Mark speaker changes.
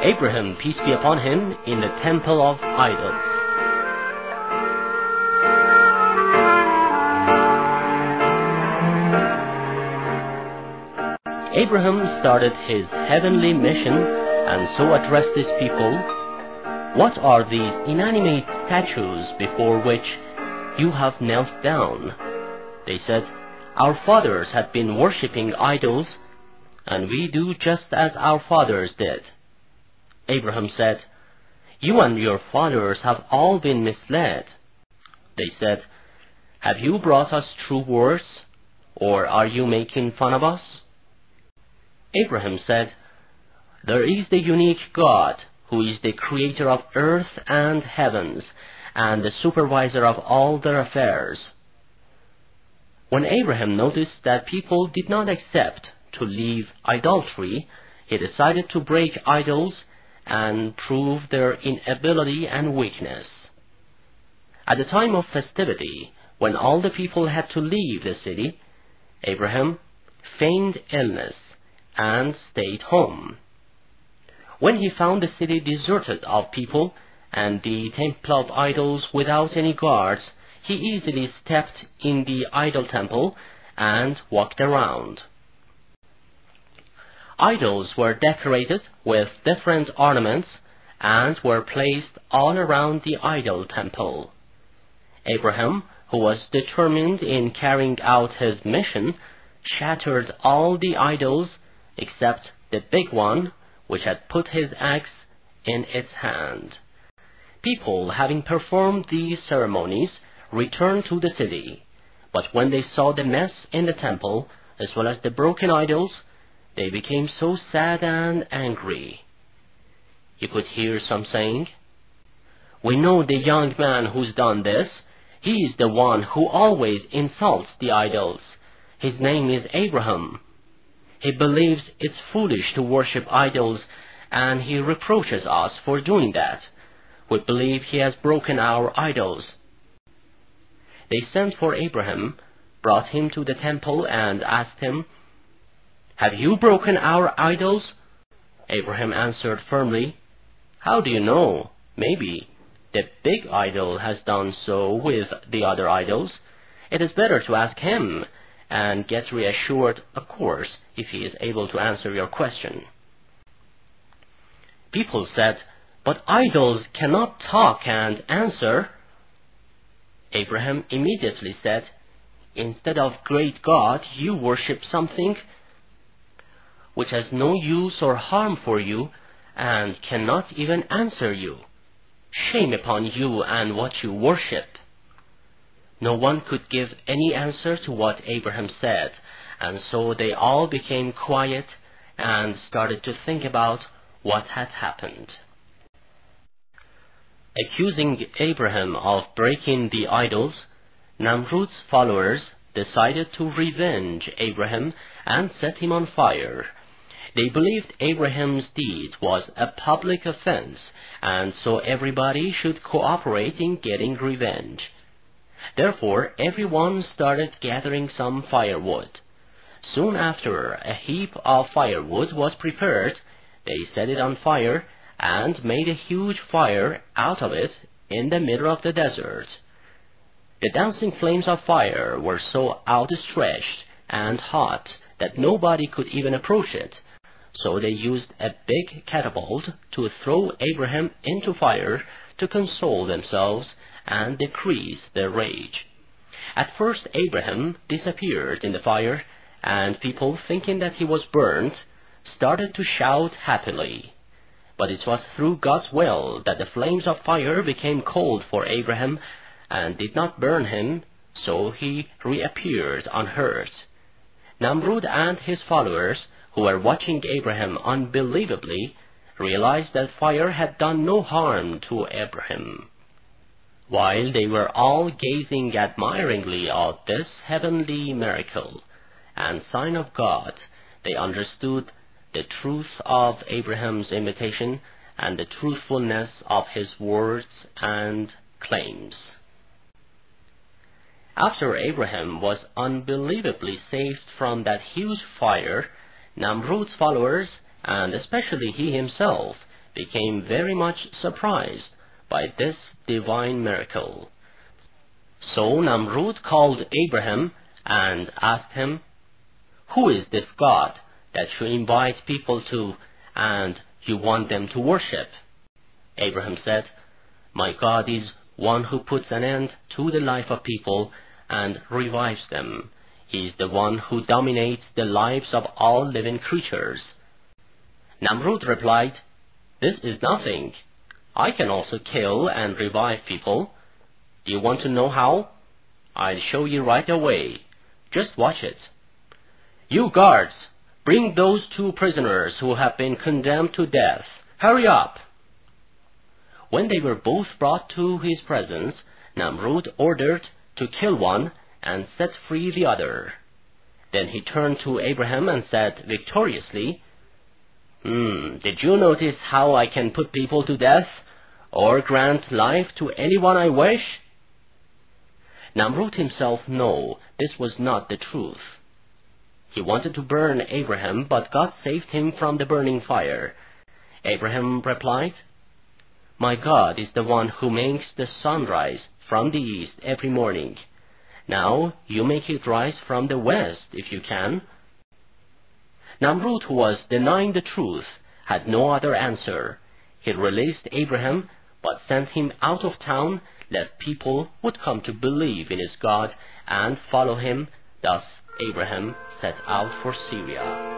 Speaker 1: Abraham, peace be upon him, in the temple of idols. Abraham started his heavenly mission and so addressed his people, "What are these inanimate statues before which you have knelt down?" They said, "Our fathers had been worshipping idols, and we do just as our fathers did." Abraham said, "You and your fathers have all been misled." They said, "Have you brought us true words, or are you making fun of us?" Abraham said, "There is the unique God, who is the creator of earth and heavens, and the supervisor of all their affairs." When Abraham noticed that people did not accept to leave idolatry, he decided to break idols and prove their inability and weakness. At the time of festivity, when all the people had to leave the city, Abraham feigned illness and stayed home. When he found the city deserted of people and the temple of idols without any guards, he easily stepped in the idol temple and walked around. Idols were decorated with different ornaments and were placed all around the idol temple. Abraham, who was determined in carrying out his mission, shattered all the idols except the big one, which had put his axe in its hand. People, having performed these ceremonies, returned to the city, but when they saw the mess in the temple, as well as the broken idols, they became so sad and angry. You could hear some saying, "We know the young man who's done this. He is the one who always insults the idols. His name is Abraham. He believes it's foolish to worship idols, and he reproaches us for doing that. We believe he has broken our idols." They sent for Abraham, brought him to the temple, and asked him, "Have you broken our idols?" Abraham answered firmly, "How do you know? Maybe the big idol has done so with the other idols. It is better to ask him and get reassured, of course, if he is able to answer your question." People said, "But idols cannot talk and answer." Abraham immediately said, "Instead of great God, you worship something which has no use or harm for you and cannot even answer you. Shame upon you and what you worship." No one could give any answer to what Abraham said, and so they all became quiet and started to think about what had happened. Accusing Abraham of breaking the idols, Namrud's followers decided to revenge Abraham and set him on fire. They believed Abraham's deed was a public offense, and so everybody should cooperate in getting revenge. Therefore, everyone started gathering some firewood. Soon after a heap of firewood was prepared, they set it on fire and made a huge fire out of it in the middle of the desert. The dancing flames of fire were so outstretched and hot that nobody could even approach it, so they used a big catapult to throw Abraham into fire to console themselves and decrease their rage. At first Abraham disappeared in the fire, and people, thinking that he was burnt, started to shout happily. But it was through God's will that the flames of fire became cold for Abraham and did not burn him, so he reappeared unhurt. Namrud and his followers, who were watching Abraham unbelievably, realized that fire had done no harm to Abraham. While they were all gazing admiringly at this heavenly miracle and sign of God, they understood the truth of Abraham's invitation and the truthfulness of his words and claims. After Abraham was unbelievably saved from that huge fire, Namrud's followers, and especially he himself, became very much surprised by this divine miracle. So Namrud called Abraham and asked him, "Who is this God that you invite people to and you want them to worship?" Abraham said, "My God is one who puts an end to the life of people and revives them. He is the one who dominates the lives of all living creatures." Namrud replied, "This is nothing. I can also kill and revive people. Do you want to know how? I'll show you right away. Just watch it. You guards, bring those 2 prisoners who have been condemned to death. Hurry up." When they were both brought to his presence, Namrud ordered to kill one and set free the other. Then he turned to Abraham and said victoriously, "Did you notice how I can put people to death or grant life to anyone I wish?" Namrud himself knew this was not the truth. He wanted to burn Abraham, but God saved him from the burning fire. Abraham replied, "My God is the one who makes the sun rise from the east every morning. Now you make it rise from the west if you can." Namrud, who was denying the truth, had no other answer. He released Abraham, but sent him out of town, lest people would come to believe in his God and follow him. Thus Abraham set out for Syria.